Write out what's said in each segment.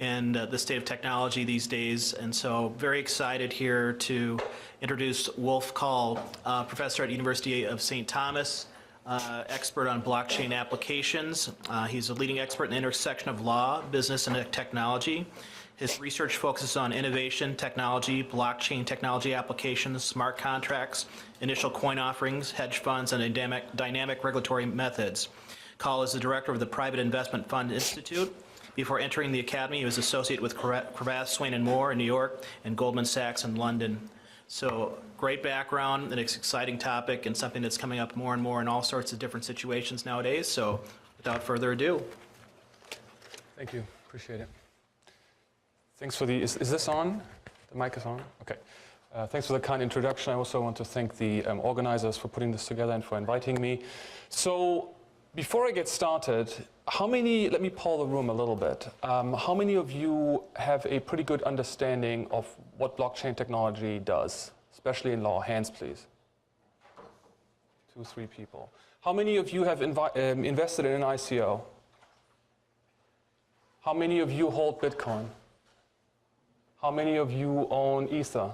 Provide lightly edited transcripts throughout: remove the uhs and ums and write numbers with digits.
in the state of technology these days. And so very excited here to introduce Wulf Kaal, professor at University of St. Thomas, expert on blockchain applications. He's a leading expert in the intersection of law, business, and technology. His research focuses on innovation, technology, blockchain technology applications, smart contracts, initial coin offerings, hedge funds, and dynamic regulatory methods. Kaal is the director of the Private Investment Fund Institute. Before entering the academy, he was associate with Cravath, Swaine & Moore in New York and Goldman Sachs in London. So great background, an exciting topic, and something that's coming up more and more in all sorts of different situations nowadays. So without further ado. Thank you. Appreciate it. Thanks for the, is this on? The mic is on? Okay. Thanks for the kind introduction. I also want to thank the organizers for putting this together and for inviting me. So before I get started, how many, let me poll the room a little bit. How many of you have a pretty good understanding of what blockchain technology does, especially in law? Hands, please. 2, 3 people. How many of you have invested in an ICO? How many of you hold Bitcoin? How many of you own Ether?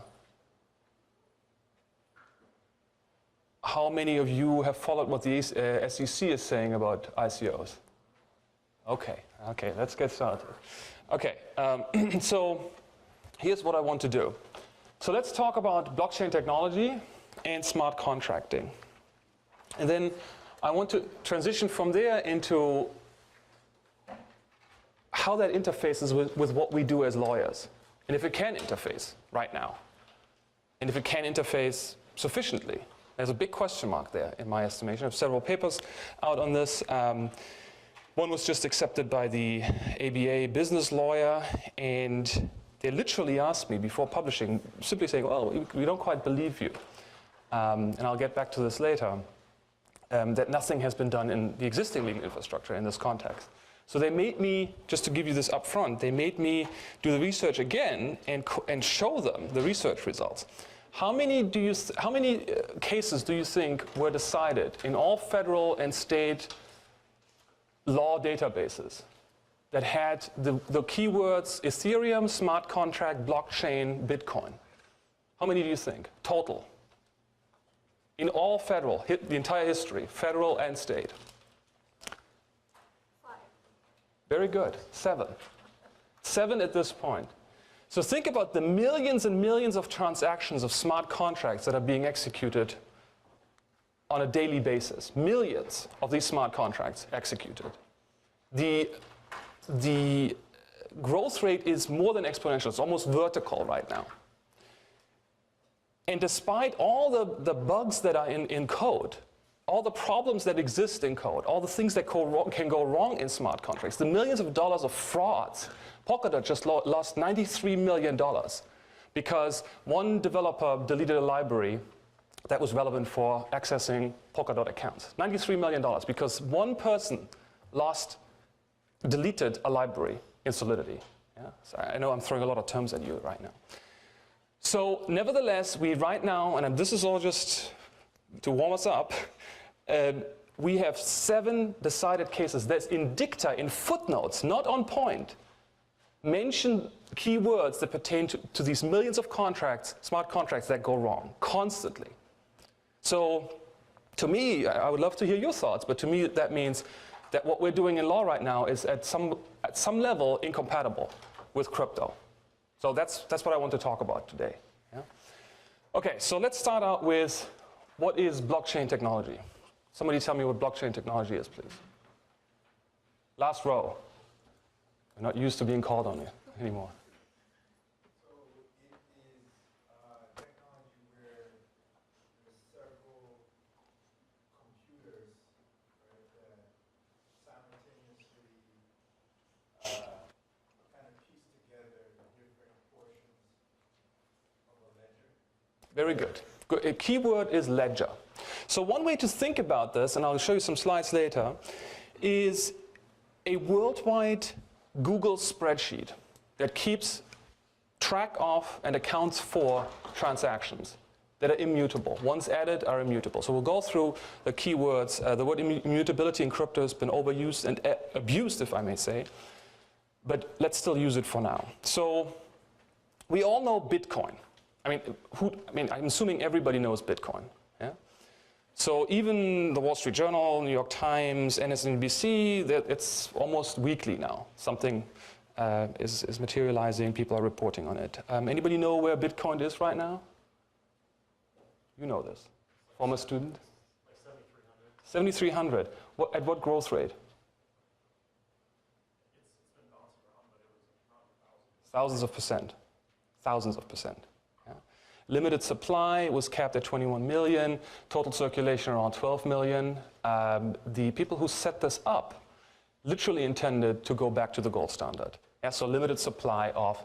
How many of you have followed what the SEC is saying about ICOs? Okay, let's get started. Okay, so here's what I want to do. So let's talk about blockchain technology and smart contracting. And then I want to transition from there into how that interfaces with what we do as lawyers. And if it can interface right now, and if it can interface sufficiently. There's a big question mark there, in my estimation. I have several papers out on this. One was just accepted by the ABA business lawyer, and they literally asked me before publishing, simply saying, well, we don't quite believe you. And I'll get back to this later, that nothing has been done in the existing legal infrastructure in this context. So they made me, just to give you this up front, they made me do the research again and show them the research results. How many cases do you think were decided in all federal and state law databases that had the keywords Ethereum, smart contract, blockchain, Bitcoin? How many do you think? Total. In all federal, the entire history, federal and state. 5. Very good. 7. 7 at this point. So think about the millions and millions of transactions of smart contracts that are being executed on a daily basis. Millions of these smart contracts executed. The growth rate is more than exponential. It's almost vertical right now. And despite all the bugs that are in code, all the problems that exist in code, all the things that can go wrong in smart contracts, the millions of dollars of frauds, Polkadot just lost $93 million because one developer deleted a library that was relevant for accessing Polkadot accounts. $93 million because one person deleted a library in Solidity. Yeah? Sorry, I know I'm throwing a lot of terms at you right now. So nevertheless, we right now, and this is all just to warm us up, we have 7 decided cases that's in dicta, in footnotes, not on point, mention keywords that pertain to these millions of contracts, smart contracts that go wrong constantly. So to me, I would love to hear your thoughts, but to me that means that what we're doing in law right now is at some level incompatible with crypto. So that's what I want to talk about today. Yeah? Okay, so let's start out with what is blockchain technology? Somebody tell me what blockchain technology is, please. Last row. We're not used to being called on it anymore. So it is technology where there's several computers, right, that simultaneously kind of piece together different portions of a ledger. Very good. A keyword is ledger. So one way to think about this, and I'll show you some slides later, is a worldwide Google spreadsheet that keeps track of and accounts for transactions that are immutable. Once added, are immutable. So we'll go through the keywords. The word immutability in crypto has been overused and abused, if I may say. but let's still use it for now. So we all know Bitcoin. I'm assuming everybody knows Bitcoin. Yeah? So even the Wall Street Journal, New York Times, MSNBC, it's almost weekly now. Something is materializing, people are reporting on it. Anybody know where Bitcoin is right now? You know this. Former student? Like 7,300. 7,300. At what growth rate? It's been bouncing around, but it was not 1,000. Thousands of percent. Thousands of percent. Yeah. Limited supply was capped at 21 million, total circulation around 12 million. The people who set this up literally intended to go back to the gold standard. Yeah, so limited supply of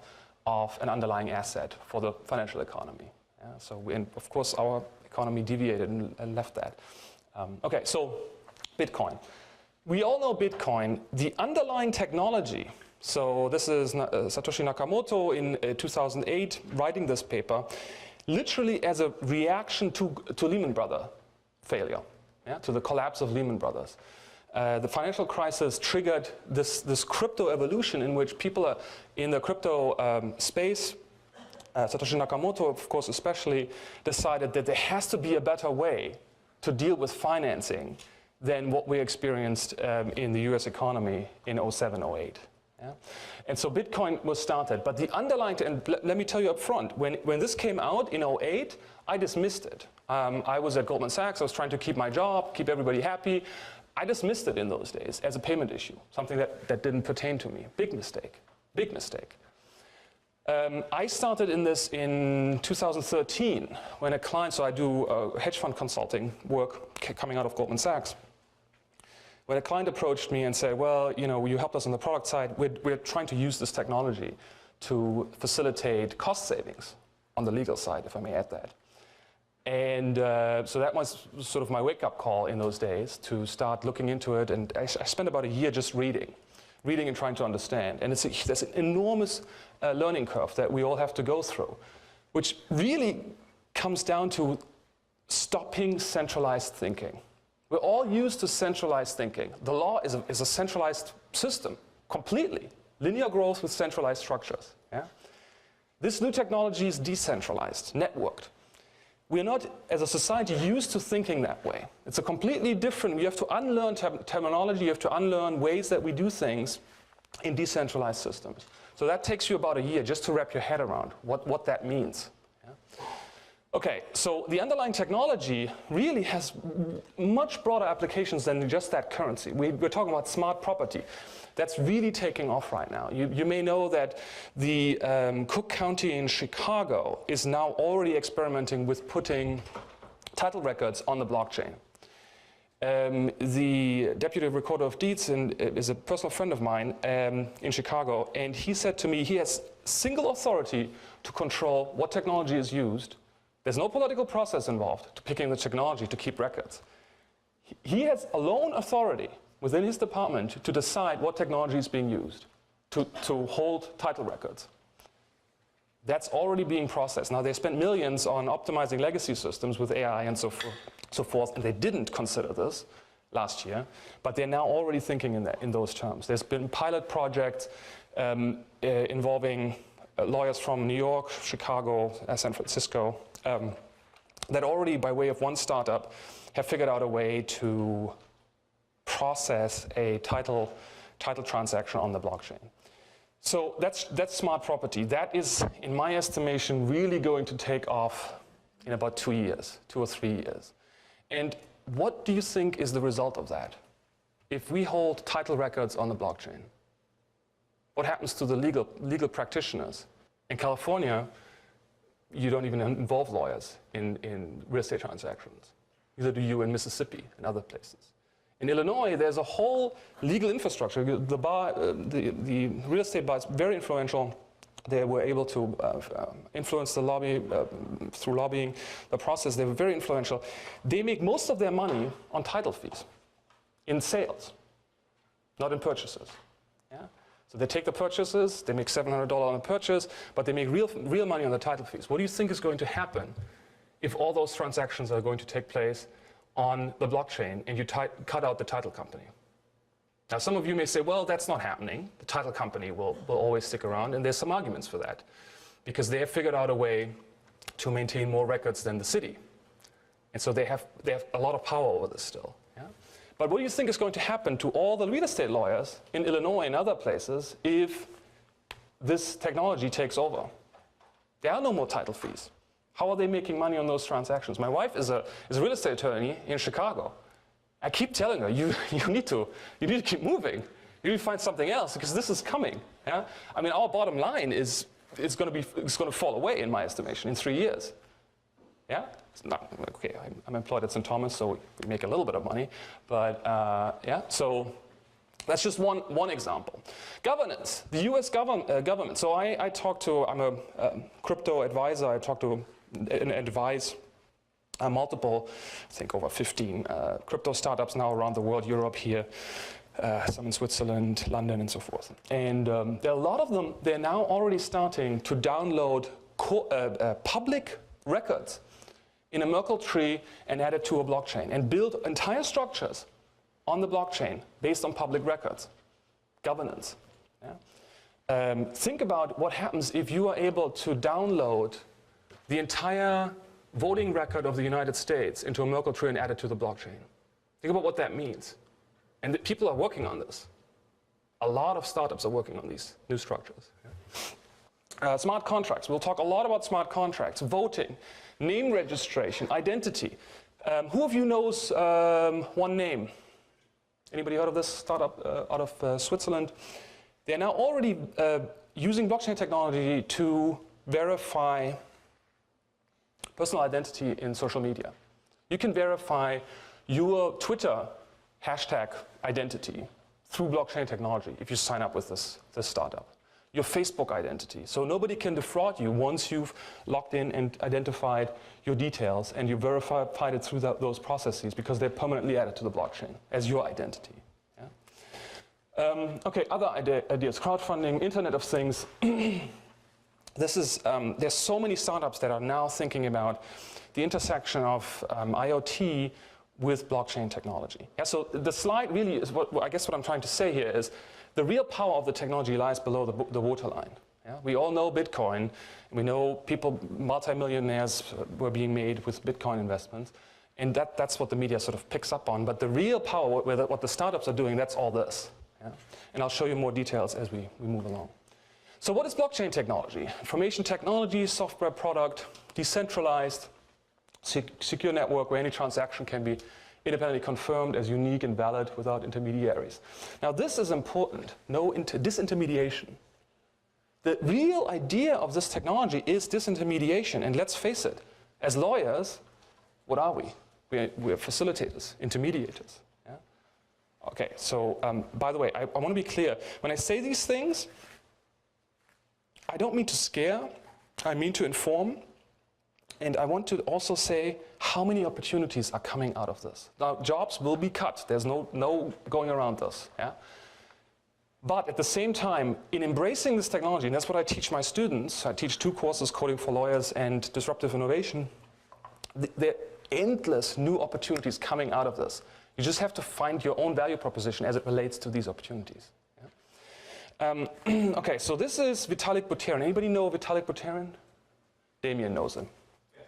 an underlying asset for the financial economy. Yeah, so of course our economy deviated and left that. Okay, so Bitcoin. We all know Bitcoin. The underlying technology, so this is Satoshi Nakamoto in 2008 writing this paper, literally as a reaction to Lehman Brothers failure, yeah, to the collapse of Lehman Brothers. The financial crisis triggered this crypto evolution in which people are in the crypto space, Satoshi Nakamoto, of course, especially, decided that there has to be a better way to deal with financing than what we experienced in the US economy in 07, 08. Yeah? And so Bitcoin was started, but the underlying, and let me tell you up front, when this came out in 08, I dismissed it. I was at Goldman Sachs, I was trying to keep my job, keep everybody happy. I dismissed it in those days as a payment issue, something that didn't pertain to me. Big mistake, big mistake. I started in this in 2013 when a client, so I do hedge fund consulting work coming out of Goldman Sachs. When a client approached me and said, well, you know, you helped us on the product side, we're trying to use this technology to facilitate cost savings on the legal side, if I may add that. And so that was sort of my wake-up call in those days to start looking into it. And I spent about a year just reading and trying to understand. And there's an enormous learning curve that we all have to go through, which really comes down to stopping centralized thinking. We're all used to centralized thinking. The law is a centralized system, completely. Linear growth with centralized structures. Yeah? This new technology is decentralized, networked. We're not, as a society, used to thinking that way. It's a completely different, you have to unlearn terminology, you have to unlearn ways that we do things in decentralized systems. So that takes you about a year just to wrap your head around what that means. Yeah? Okay, so the underlying technology really has much broader applications than just that currency. We're talking about smart property. That's really taking off right now. You may know that the Cook County in Chicago is now already experimenting with putting title records on the blockchain. The Deputy Recorder of Deeds is a personal friend of mine in Chicago, and he said to me he has single authority to control what technology is used. There's no political process involved to picking the technology to keep records. He has alone authority within his department to decide what technology is being used to hold title records. That's already being processed. Now, they spent millions on optimizing legacy systems with AI and so forth, and they didn't consider this last year, but they're now already thinking in those terms. There's been pilot projects involving lawyers from New York, Chicago, San Francisco, that already, by way of one startup, have figured out a way to process a title transaction on the blockchain. So that's smart property. That is, in my estimation, really going to take off in about 2 years, 2 or 3 years. And what do you think is the result of that? If we hold title records on the blockchain, what happens to the legal practitioners? In California, you don't even involve lawyers in real estate transactions. Neither do you in Mississippi and other places. In Illinois, there's a whole legal infrastructure. The real estate bar is very influential. They were able to influence the lobby through lobbying the process. They were very influential. They make most of their money on title fees, in sales, not in purchases. Yeah? So they take the purchases, they make $700 on a purchase, but they make real money on the title fees. What do you think is going to happen if all those transactions are going to take place on the blockchain and you cut out the title company? Now, some of you may say, well, that's not happening. The title company will always stick around, and there's some arguments for that, because they have figured out a way to maintain more records than the city. And so they have a lot of power over this still. Yeah? But what do you think is going to happen to all the real estate lawyers in Illinois and other places if this technology takes over? There are no more title fees. How are they making money on those transactions? My wife is a real estate attorney in Chicago. I keep telling her, you need to keep moving. You need to find something else because this is coming. Yeah? I mean, our bottom line is it's going to fall away in my estimation in 3 years. Yeah? It's not, okay, I'm employed at St. Thomas, so we make a little bit of money. But yeah, so that's just one example. Governance, the US government. So I talk to, I'm a crypto advisor. I talk to and advise multiple, I think over 15 crypto startups now around the world, Europe here, some in Switzerland, London, and so forth. And there are a lot of them, they're now already starting to download public records in a Merkle tree and add it to a blockchain and build entire structures on the blockchain based on public records. Governance. Yeah? Think about what happens if you are able to download the entire voting record of the United States into a Merkle tree and add it to the blockchain. Think about what that means. And people are working on this. A lot of startups are working on these new structures. Yeah? Smart contracts. We'll talk a lot about smart contracts, voting, name registration, identity. Who of you knows one name? Anybody heard of this startup out of Switzerland? They're now already using blockchain technology to verify personal identity in social media. You can verify your Twitter hashtag identity through blockchain technology if you sign up with this startup. Your Facebook identity. So nobody can defraud you once you've logged in and identified your details and you verified it through those processes because they're permanently added to the blockchain as your identity. Yeah? Okay, other ideas. Crowdfunding, Internet of Things. This is, there's so many startups that are now thinking about the intersection of IoT with blockchain technology. Yeah, so the slide really is I guess what I'm trying to say here is the real power of the technology lies below the waterline. Yeah? We all know Bitcoin, and we know people, multimillionaires were being made with Bitcoin investments, and that's what the media sort of picks up on. But the real power, what the startups are doing, that's all this. Yeah? And I'll show you more details as we move along. So what is blockchain technology? Information technology, software product, decentralized, secure network where any transaction can be independently confirmed as unique and valid without intermediaries. Now this is important, disintermediation. The real idea of this technology is disintermediation, and let's face it, as lawyers, what are we? We're facilitators, intermediators. Yeah? Okay, so by the way, I want to be clear. When I say these things, I don't mean to scare, I mean to inform. And I want to also say how many opportunities are coming out of this. Now, jobs will be cut. There's no going around this. Yeah? But at the same time, in embracing this technology, and that's what I teach my students, I teach 2 courses, Coding for Lawyers and Disruptive Innovation, there are endless new opportunities coming out of this. You just have to find your own value proposition as it relates to these opportunities. Yeah? Okay, so this is Vitalik Buterin. Anybody know Vitalik Buterin? Damien knows him.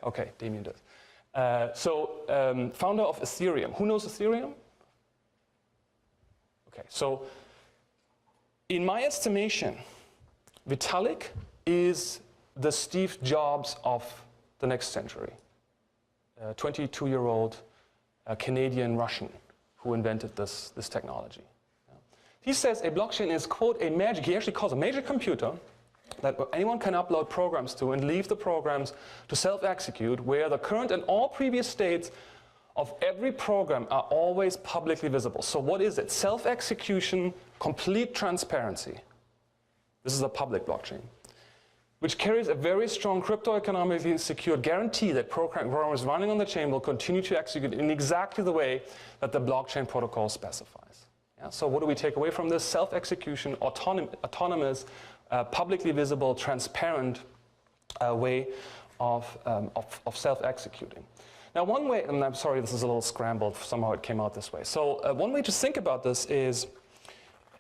Okay, Damien does. Founder of Ethereum. Who knows Ethereum? Okay, so in my estimation, Vitalik is the Steve Jobs of the next century. 22-year-old Canadian Russian who invented this technology. Yeah. He says a blockchain is, quote, he actually calls a magic computer that anyone can upload programs to and leave the programs to self-execute, where the current and all previous states of every program are always publicly visible. So what is it? Self-execution, complete transparency. This is a public blockchain, which carries a very strong crypto-economically secure guarantee that programs running on the chain will continue to execute in exactly the way that the blockchain protocol specifies. Yeah? So what do we take away from this? Self-execution, autonomous, publicly visible, transparent way of self-executing. Now one way, and I'm sorry this is a little scrambled, somehow it came out this way. So one way to think about this is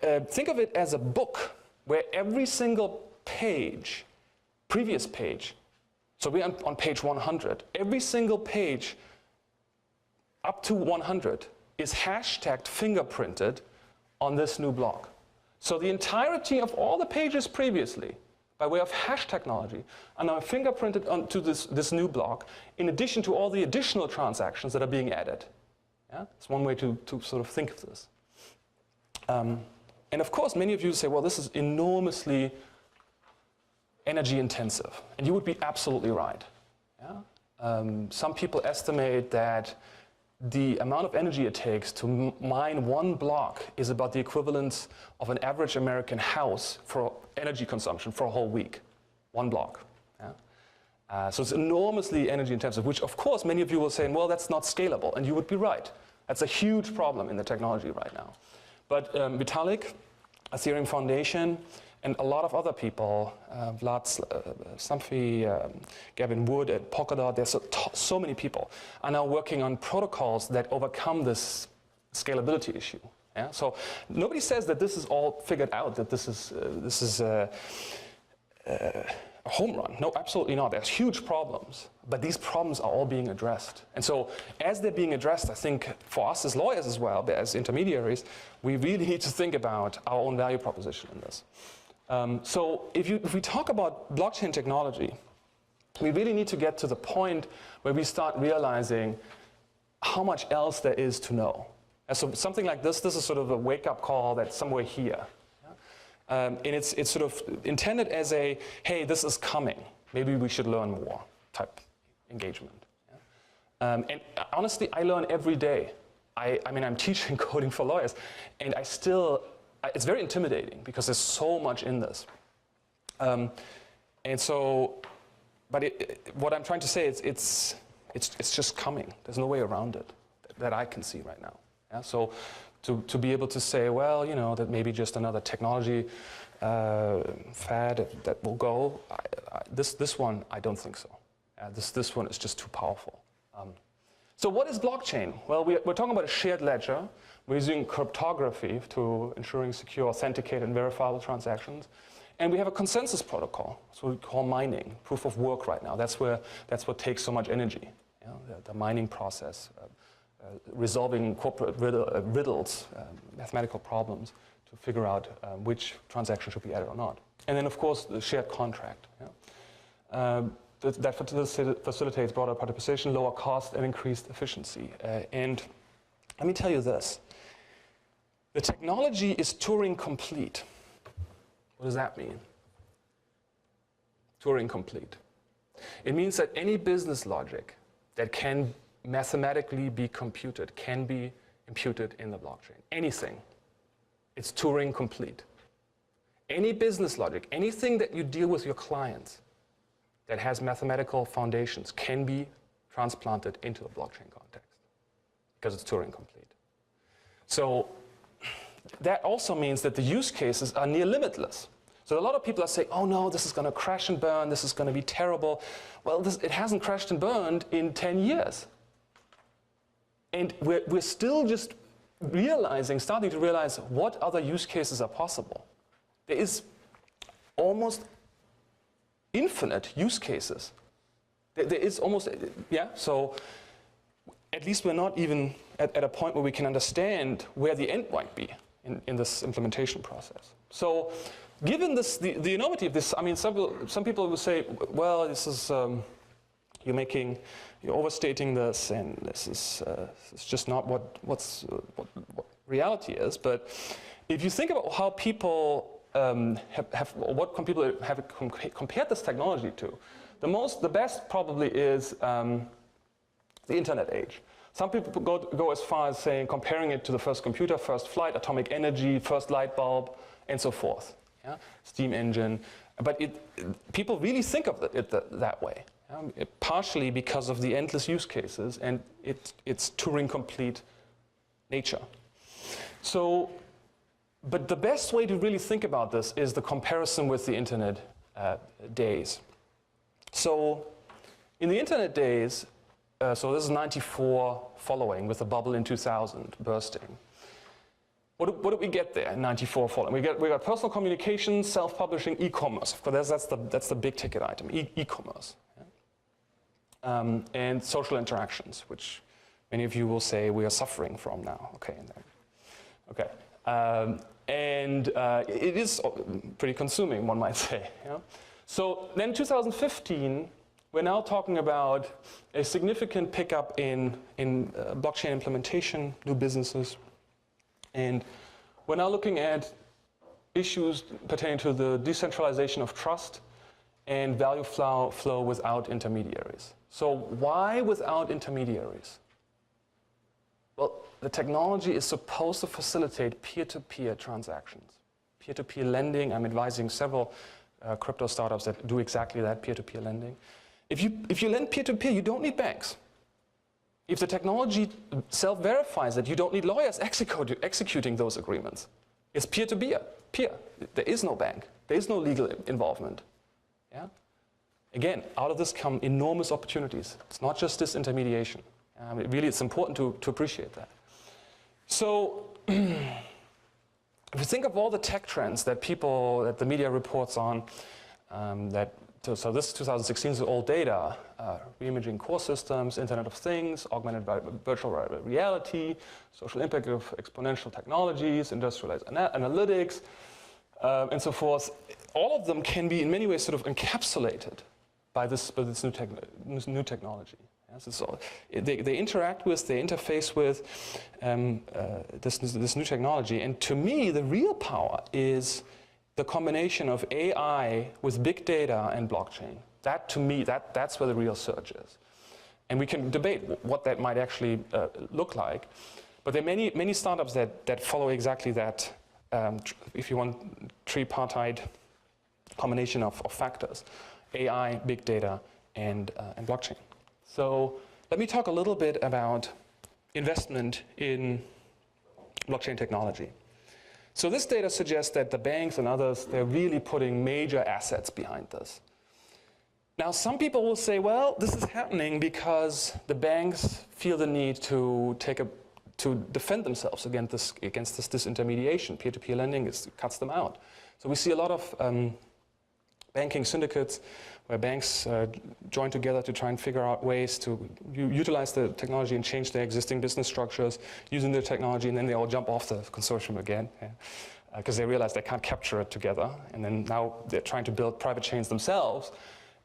think of it as a book where every single page, previous page, so we're on page 100, every single page up to 100 is hashtagged, fingerprinted on this new block. So the entirety of all the pages previously, by way of hash technology, are now fingerprinted onto this new block, in addition to all the additional transactions that are being added. Yeah? It's one way to sort of think of this. And of course, many of you say, well, this is enormously energy intensive. And you would be absolutely right. Yeah? Some people estimate that the amount of energy it takes to mine one block is about the equivalent of an average American house for energy consumption for a whole week. One block. Yeah? So it's enormously energy intensive, which of course many of you will say, well, that's not scalable. And you would be right. That's a huge problem in the technology right now. But Vitalik, Ethereum Foundation, and a lot of other people, Vlad Stumpy, Gavin Wood at Polkadot, there's so many people, are now working on protocols that overcome this scalability issue. Yeah? So nobody says that this is all figured out, that this is a home run. No, absolutely not. There's huge problems, but these problems are all being addressed. And so as they're being addressed, I think for us as lawyers as well, as intermediaries, we really need to think about our own value proposition in this. So if we talk about blockchain technology, we really need to get to the point where we start realizing how much else there is to know. And so something like this is sort of a wake-up call that's somewhere here. And it's sort of intended as a, hey, this is coming. Maybe we should learn more type engagement. Yeah? And honestly, I learn every day. I mean, I'm teaching coding for lawyers, and it's very intimidating because there's so much in this. And so, but what I'm trying to say is it's just coming. There's no way around it that I can see right now. Yeah? So to be able to say, well, you know, that maybe just another technology fad that will go, this one, I don't think so. This one is just too powerful. So what is blockchain? Well, we're talking about a shared ledger. We're using cryptography to ensuring secure, authenticated, and verifiable transactions. And we have a consensus protocol, so we call mining, proof of work right now. That's what takes so much energy, you know, the mining process, resolving corporate riddles, mathematical problems to figure out which transaction should be added or not. And then, of course, the shared contract. Yeah? That facilitates broader participation, lower cost, and increased efficiency. And let me tell you this. The technology is Turing complete. What does that mean? Turing complete. It means that any business logic that can mathematically be computed can be imputed in the blockchain. Anything. It's Turing complete. Any business logic, anything that you deal with your clients that has mathematical foundations can be transplanted into a blockchain context because it's Turing complete. So that also means that the use cases are near limitless. So a lot of people are saying, oh no, this is going to crash and burn, this is going to be terrible. Well, it hasn't crashed and burned in 10 years. And we're still just starting to realize what other use cases are possible. There is almost infinite use cases. There is almost, yeah, so at least we're not even at a point where we can understand where the end might be in this implementation process. So given this, the enormity of this, I mean, some people will say, well, this is, you're overstating this, and this is it's just not what reality is. But if you think about how people what people have compared this technology to, the best probably is the internet age. Some people go as far as saying, comparing it to the first computer, first flight, atomic energy, first light bulb, and so forth. Yeah? Steam engine. But people really think of it that way. Partially because of the endless use cases and its Turing complete nature. So, but the best way to really think about this is the comparison with the internet days. So in the internet days, so this is 94 following with the bubble in 2000 bursting. What did we get there in 94 following? We got personal communication, self-publishing, e-commerce. Of course, that's the big ticket item, e-commerce. Yeah? And social interactions, which many of you will say we are suffering from now. Okay. It is pretty consuming, one might say. Yeah? So then 2015, we're now talking about a significant pickup in blockchain implementation, new businesses. And we're now looking at issues pertaining to the decentralization of trust and value flow without intermediaries. So why without intermediaries? Well, the technology is supposed to facilitate peer-to-peer transactions. Peer-to-peer lending, I'm advising several crypto startups that do exactly that, peer-to-peer lending. If you lend peer-to-peer, you don't need banks. If the technology self-verifies that, you don't need lawyers executing those agreements. It's peer-to-peer. There is no bank. There is no legal involvement. Yeah? Again, out of this come enormous opportunities. It's not just disintermediation. Really, it's important to appreciate that. So, if you think of all the tech trends that the media reports on, so this 2016 is all data, reimaging core systems, Internet of Things, augmented by virtual reality, social impact of exponential technologies, industrialized analytics, and so forth. All of them can be in many ways sort of encapsulated by this new technology. Yes, so they interact with, they interface with this new technology. And to me, the real power is the combination of AI with big data and blockchain. That, to me, that's where the real surge is. And we can debate what that might actually look like. But there are many startups that follow exactly that, if you want, tripartite combination of factors: AI, big data, and blockchain. So let me talk a little bit about investment in blockchain technology. So this data suggests that the banks and others, they're really putting major assets behind this. Now, some people will say, well, this is happening because the banks feel the need to defend themselves against this disintermediation. Peer-to-peer lending cuts them out. So we see a lot of banking syndicates where banks join together to try and figure out ways to utilize the technology and change their existing business structures using the technology, and then they all jump off the consortium again because they realize they can't capture it together. And then now they're trying to build private chains themselves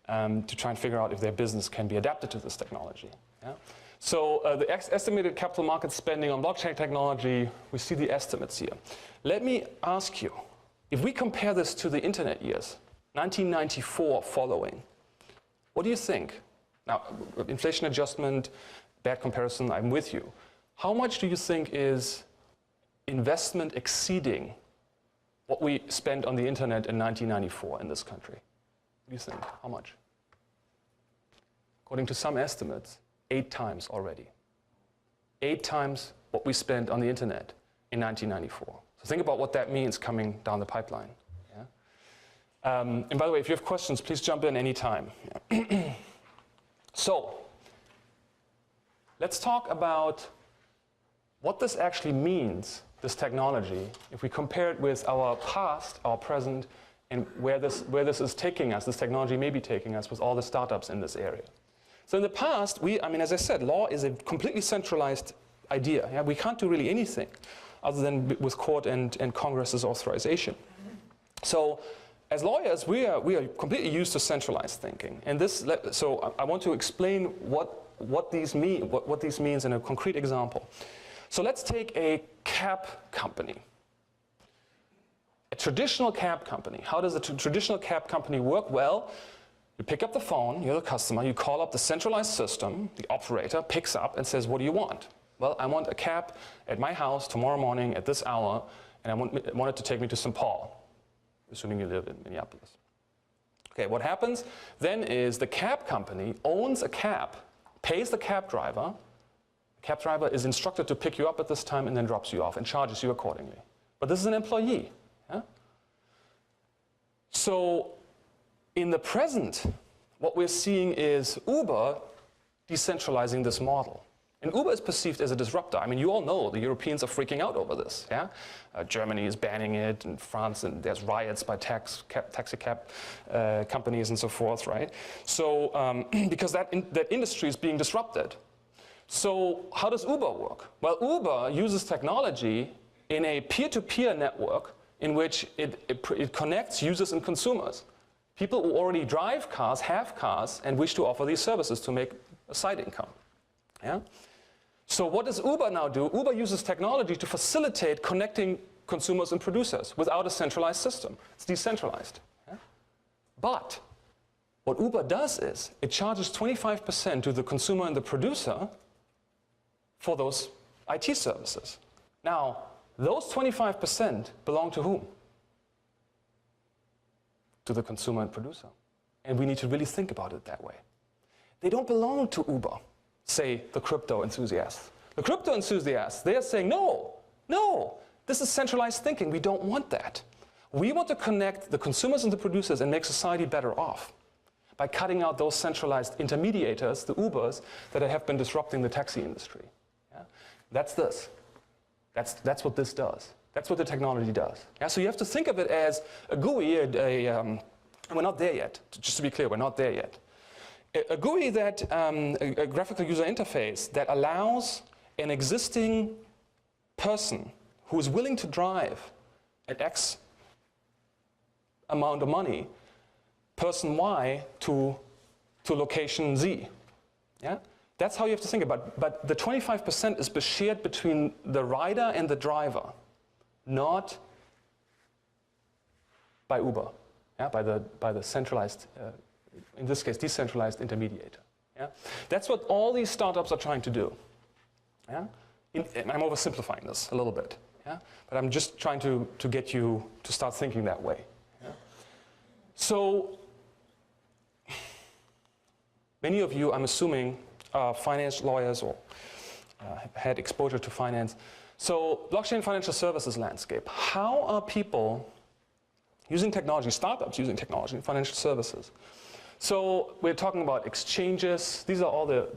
to try and figure out if their business can be adapted to this technology. Yeah? So the estimated capital market spending on blockchain technology, we see the estimates here. Let me ask you, if we compare this to the internet years, 1994 following, what do you think? Now, inflation adjustment, bad comparison, I'm with you. How much do you think is investment exceeding what we spent on the internet in 1994 in this country? What do you think? How much? According to some estimates, 8 times already. 8 times what we spent on the internet in 1994. So think about what that means coming down the pipeline. And by the way, if you have questions, please jump in anytime. So, let's talk about what this actually means, this technology, if we compare it with our past, our present, and where this is taking us, this technology may be taking us with all the startups in this area. So in the past, as I said, law is a completely centralized idea. Yeah? We can't do really anything other than with court and Congress's authorization. So, as lawyers, we are completely used to centralized thinking, and so I want to explain what these means in a concrete example. So let's take a cab company, a traditional cab company. How does a traditional cab company work? Well, you pick up the phone, you're the customer, you call up the centralized system, the operator picks up and says, "What do you want?" "Well, I want a cab at my house tomorrow morning at this hour, and I want it to take me to St. Paul." Assuming you live in Minneapolis. Okay, what happens then is the cab company owns a cab, pays the cab driver. The cab driver is instructed to pick you up at this time and then drops you off and charges you accordingly. But this is an employee. Yeah? So in the present, what we're seeing is Uber decentralizing this model. And Uber is perceived as a disruptor. I mean, you all know the Europeans are freaking out over this. Yeah, Germany is banning it, and France, and there's riots by taxi cab companies and so forth, right? So because that industry is being disrupted. So how does Uber work? Well, Uber uses technology in a peer-to-peer network in which it connects users and consumers. People who already drive cars, have cars, and wish to offer these services to make a side income. Yeah? So what does Uber now do? Uber uses technology to facilitate connecting consumers and producers without a centralized system. It's decentralized. Yeah? But what Uber does is it charges 25% to the consumer and the producer for those IT services. Now, those 25% belong to whom? To the consumer and producer. And we need to really think about it that way. They don't belong to Uber, say the crypto enthusiasts. The crypto enthusiasts, they are saying, no, this is centralized thinking. We don't want that. We want to connect the consumers and the producers and make society better off by cutting out those centralized intermediators, the Ubers, that have been disrupting the taxi industry. Yeah? That's this. That's what this does. That's what the technology does. Yeah? So you have to think of it as a GUI, we're not there yet. Just to be clear, we're not there yet. A GUI that, a graphical user interface that allows an existing person who is willing to drive at X amount of money, person Y to location Z. Yeah? That's how you have to think about it. But the 25% is shared between the rider and the driver, not by Uber, yeah? by the centralized, in this case, decentralized intermediator. Yeah? That's what all these startups are trying to do. Yeah? And I'm oversimplifying this a little bit, yeah? But I'm just trying to get you to start thinking that way. Yeah? So many of you, I'm assuming, are finance lawyers or have had exposure to finance. So blockchain financial services landscape. How are people using technology, startups using technology in financial services? So we're talking about exchanges. These are all the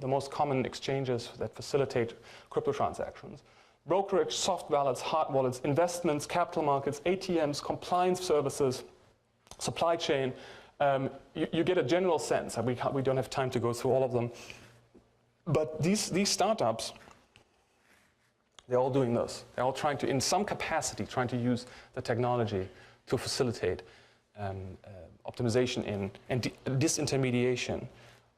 most common exchanges that facilitate crypto transactions. Brokerage, soft wallets, hard wallets, investments, capital markets, ATMs, compliance services, supply chain. You get a general sense. We don't have time to go through all of them. But these startups, they're all doing this. They're all trying to, in some capacity, trying to use the technology to facilitate optimization and disintermediation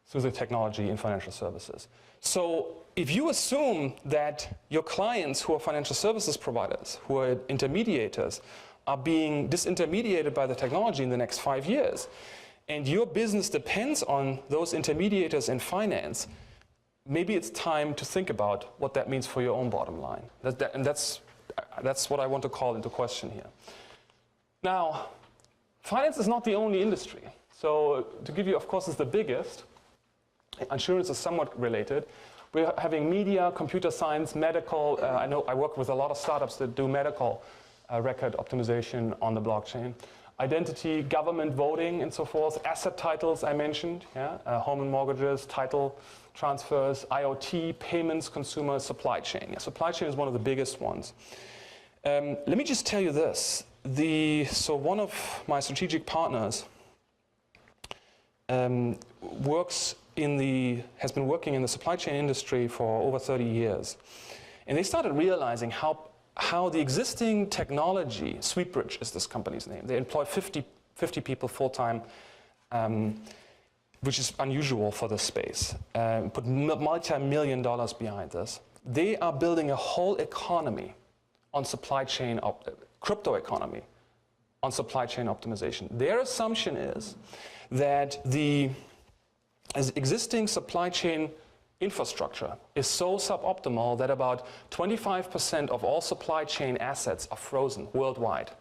through the technology in financial services. So if you assume that your clients who are financial services providers, who are intermediators, are being disintermediated by the technology in the next 5 years, and your business depends on those intermediators in finance, maybe it's time to think about what that means for your own bottom line. And that's what I want to call into question here. Now, finance is not the only industry. So to give you, of course, is the biggest. Insurance is somewhat related. We're having media, computer science, medical. I know I work with a lot of startups that do medical record optimization on the blockchain. Identity, government voting, and so forth. Asset titles, I mentioned. Yeah? Home and mortgages, title transfers, IoT, payments, consumer, supply chain. Yeah, supply chain is one of the biggest ones. Let me just tell you this. So one of my strategic partners has been working in the supply chain industry for over 30 years. And they started realizing how the existing technology, Sweetbridge is this company's name, they employ 50 people full-time, which is unusual for this space, put multi-million dollars behind this. They are building a whole economy on supply chain, crypto economy on supply chain optimization. Their assumption is that the existing supply chain infrastructure is so suboptimal that about 25% of all supply chain assets are frozen worldwide.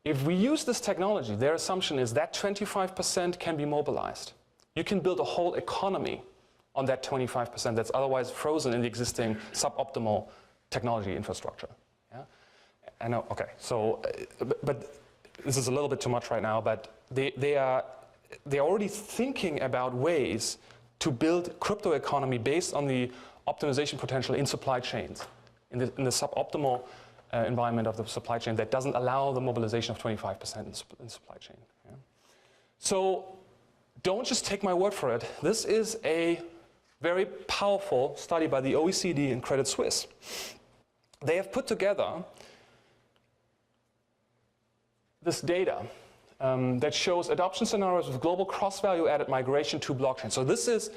If we use this technology, their assumption is that 25% can be mobilized. You can build a whole economy on that 25% that's otherwise frozen in the existing suboptimal technology infrastructure. Yeah? I know, okay, so, but this is a little bit too much right now, but they're already thinking about ways to build crypto economy based on the optimization potential in supply chains, in the suboptimal environment of the supply chain that doesn't allow the mobilization of 25% in supply chain. Yeah? So don't just take my word for it. This is a very powerful study by the OECD and Credit Suisse. They have put together this data that shows adoption scenarios with global cross-value added migration to blockchain. So this is,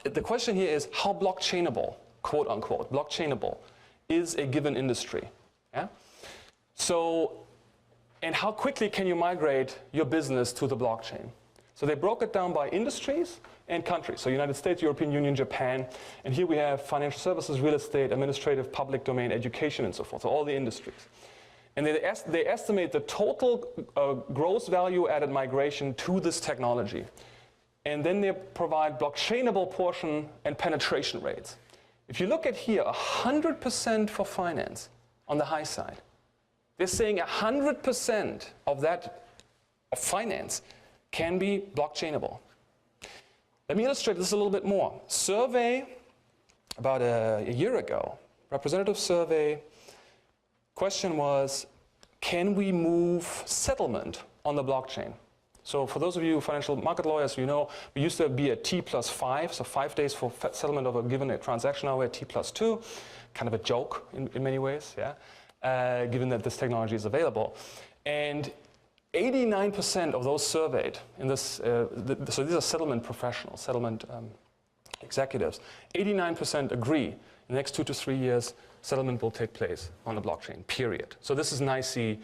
the question here is how blockchainable, quote unquote, blockchainable is a given industry. Yeah? So, and how quickly can you migrate your business to the blockchain? So they broke it down by industries and countries. So United States, European Union, Japan, and here we have financial services, real estate, administrative, public domain, education, and so forth, so all the industries. And they estimate the total gross value added migration to this technology. And then they provide blockchainable portion and penetration rates. If you look at here, 100% for finance on the high side. They're saying 100% of that of finance can be blockchainable. Let me illustrate this a little bit more. Survey about a year ago, representative survey. Question was, can we move settlement on the blockchain? So for those of you financial market lawyers, you know, we used to be at T+5, so 5 days for settlement of a given transaction. Now we're at T+2, kind of a joke in many ways, yeah, given that this technology is available. And 89% of those surveyed in this, so these are settlement professionals, settlement executives, 89% agree in the next 2 to 3 years settlement will take place on the blockchain, period. So this is NYSE,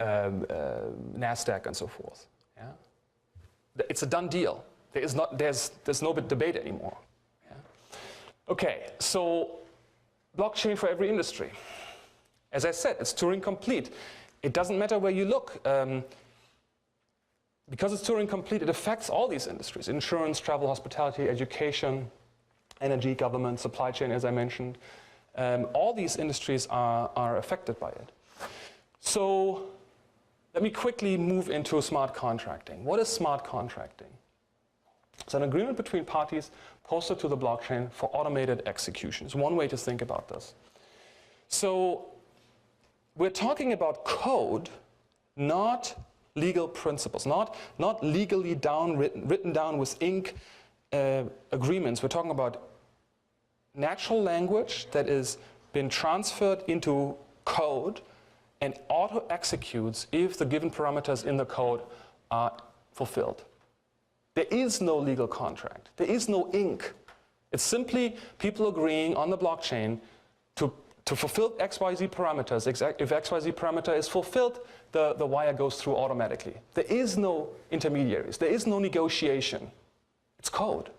NASDAQ, and so forth. Yeah? It's a done deal. There's no debate anymore. Yeah? Okay, so blockchain for every industry. As I said, it's Turing complete. It doesn't matter where you look. Because it's Turing complete, it affects all these industries: insurance, travel, hospitality, education, energy, government, supply chain, as I mentioned. All these industries are affected by it. So let me quickly move into smart contracting. What is smart contracting? It's an agreement between parties posted to the blockchain for automated execution. It's one way to think about this. So we're talking about code, not legal principles, not legally written down with ink agreements. We're talking about natural language that is been transferred into code and auto-executes if the given parameters in the code are fulfilled. There is no legal contract. There is no ink. It's simply people agreeing on the blockchain to fulfill XYZ parameters. If XYZ parameter is fulfilled, the wire goes through automatically. There is no intermediaries. There is no negotiation. It's code.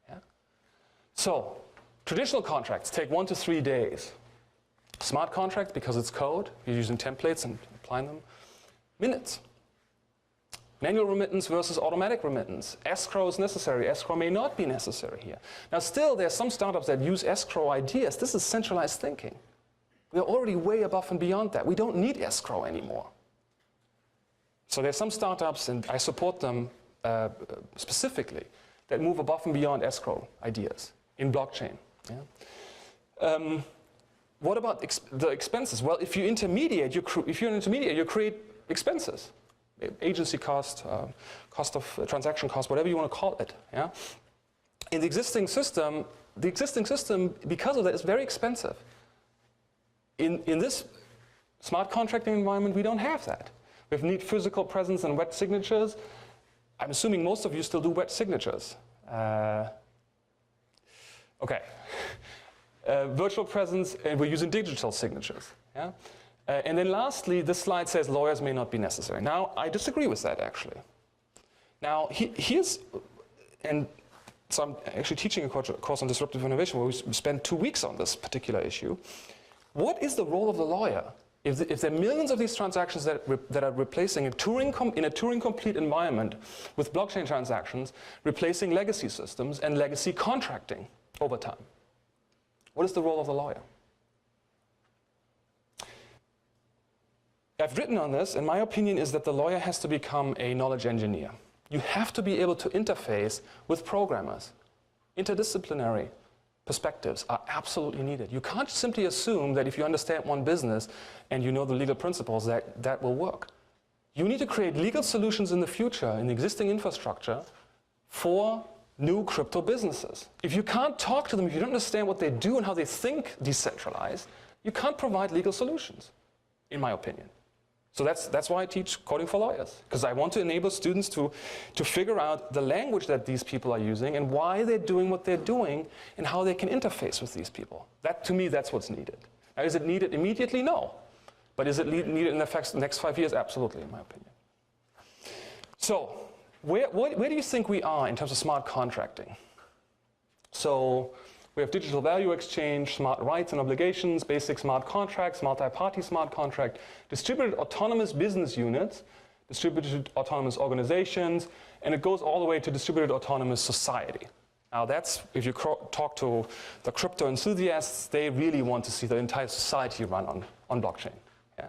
Yeah? So traditional contracts take 1 to 3 days. Smart contracts, because it's code, you're using templates and applying them, minutes. Manual remittance versus automatic remittance. Escrow is necessary. Escrow may not be necessary here. Now still, there are some startups that use escrow ideas. This is centralized thinking. We are already way above and beyond that. We don't need escrow anymore. So there's some startups, and I support them specifically, that move above and beyond escrow ideas in blockchain. Yeah? What about the expenses? Well, if you're an intermediate, you create expenses. Agency cost, cost of transaction cost, whatever you want to call it. Yeah? In the existing system, because of that, is very expensive. In this smart contracting environment, we don't have that. We need physical presence and wet signatures. I'm assuming most of you still do wet signatures. Okay. Virtual presence, and we're using digital signatures. Yeah? And then lastly, this slide says lawyers may not be necessary. Now, I disagree with that, actually. Now, and so I'm actually teaching a course on disruptive innovation where we spent 2 weeks on this particular issue. What is the role of the lawyer? If there are millions of these transactions that are replacing in a Turing-complete environment with blockchain transactions, replacing legacy systems and legacy contracting over time. What is the role of the lawyer? I've written on this, and my opinion is that the lawyer has to become a knowledge engineer. You have to be able to interface with programmers. Interdisciplinary perspectives are absolutely needed. You can't simply assume that if you understand one business and you know the legal principles that will work. You need to create legal solutions in the future in the existing infrastructure for new crypto businesses. If you can't talk to them, if you don't understand what they do and how they think decentralized, you can't provide legal solutions, in my opinion. So that's why I teach coding for lawyers, because I want to enable students to figure out the language that these people are using and why they're doing what they're doing and how they can interface with these people. That, to me, that's what's needed. Now, is it needed immediately? No. But is it needed in the next 5 years? Absolutely, in my opinion. So where do you think we are in terms of smart contracting? So we have digital value exchange, smart rights and obligations, basic smart contracts, multi-party smart contract, distributed autonomous business units, distributed autonomous organizations, and it goes all the way to distributed autonomous society. Now that's, if you talk to the crypto enthusiasts, they really want to see the entire society run on blockchain. Yeah.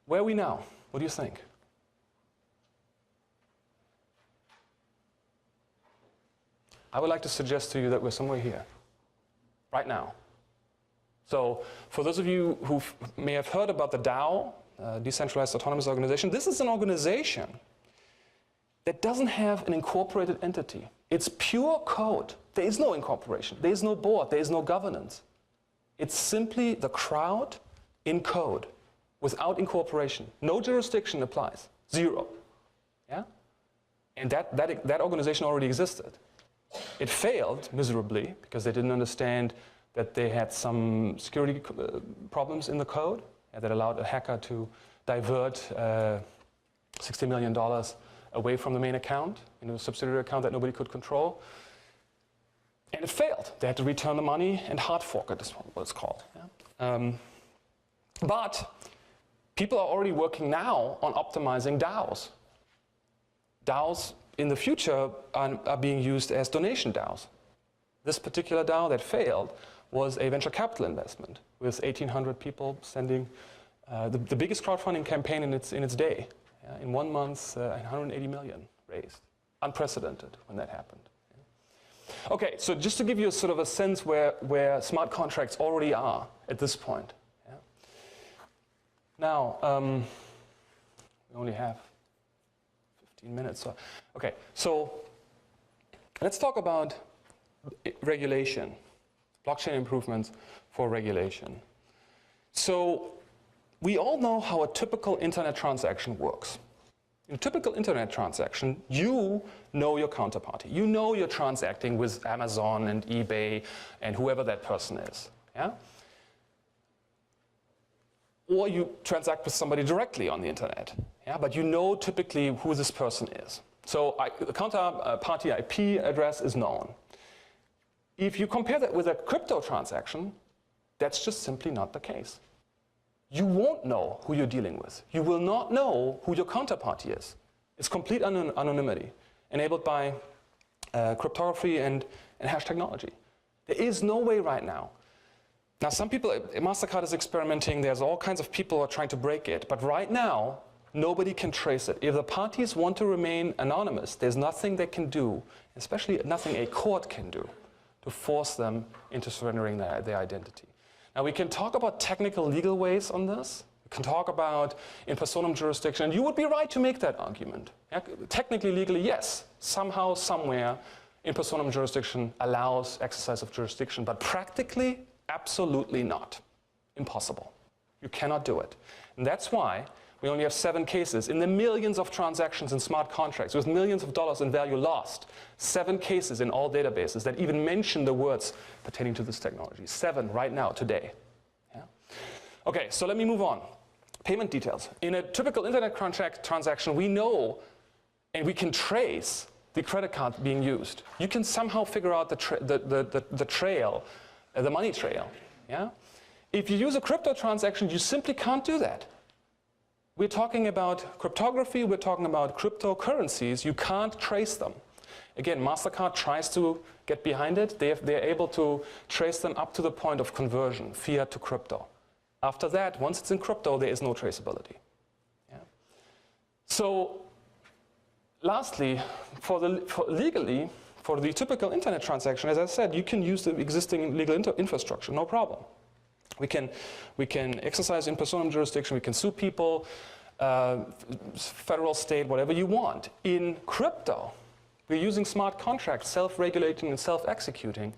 Where are we now? What do you think? I would like to suggest to you that we're somewhere here, right now. So for those of you who may have heard about the DAO, Decentralized Autonomous Organization, this is an organization that doesn't have an incorporated entity. It's pure code. There is no incorporation. There is no board. There is no governance. It's simply the crowd in code without incorporation. No jurisdiction applies. Zero. Yeah? And that organization already existed. It failed miserably because they didn't understand that they had some security problems in the code that allowed a hacker to divert $60 million away from the main account into a subsidiary account that nobody could control. And it failed. They had to return the money and hard fork it, is what it's called. Yeah? But people are already working now on optimizing DAOs. DAOs in the future are being used as donation DAOs. This particular DAO that failed was a venture capital investment with 1,800 people sending the biggest crowdfunding campaign in its day. Yeah, in 1 month, 180 million raised. Unprecedented when that happened. Yeah. Okay, so just to give you a sort of a sense where smart contracts already are at this point. Yeah. Now, we only have 15 minutes. So, okay, so let's talk about regulation, blockchain improvements for regulation. So we all know how a typical internet transaction works. In a typical internet transaction, you know your counterparty. You know you're transacting with Amazon and eBay and whoever that person is. Yeah? Or you transact with somebody directly on the internet. Yeah? But you know typically who this person is. So the counterparty IP address is known. If you compare that with a crypto transaction, that's just simply not the case. You won't know who you're dealing with. You will not know who your counterparty is. It's complete anonymity, enabled by cryptography and hash technology. There is no way right now. Now, some people, MasterCard is experimenting. There's all kinds of people who are trying to break it. But right now, nobody can trace it. If the parties want to remain anonymous, there's nothing they can do, especially nothing a court can do, to force them into surrendering their identity. Now, we can talk about technical legal ways on this. We can talk about in personam jurisdiction. And you would be right to make that argument. Yeah? Technically, legally, yes. Somehow, somewhere, in personam jurisdiction allows exercise of jurisdiction. But practically, absolutely not. Impossible. You cannot do it. And that's why we only have 7 cases in the millions of transactions in smart contracts with millions of dollars in value lost. 7 cases in all databases that even mention the words pertaining to this technology. 7 right now, today. Yeah? Okay, so let me move on. Payment details. In a typical internet transaction, we know and we can trace the credit card being used. You can somehow figure out the trail, the money trail. Yeah? If you use a crypto transaction, you simply can't do that. We're talking about cryptography, we're talking about cryptocurrencies. You can't trace them. Again, MasterCard tries to get behind it. They're able to trace them up to the point of conversion, fiat to crypto. After that, once it's in crypto, there is no traceability. Yeah? So lastly, legally, For the typical internet transaction, as I said, you can use the existing legal infrastructure, no problem. We can exercise in personam jurisdiction, we can sue people, federal, state, whatever you want. In crypto, we're using smart contracts, self-regulating and self-executing.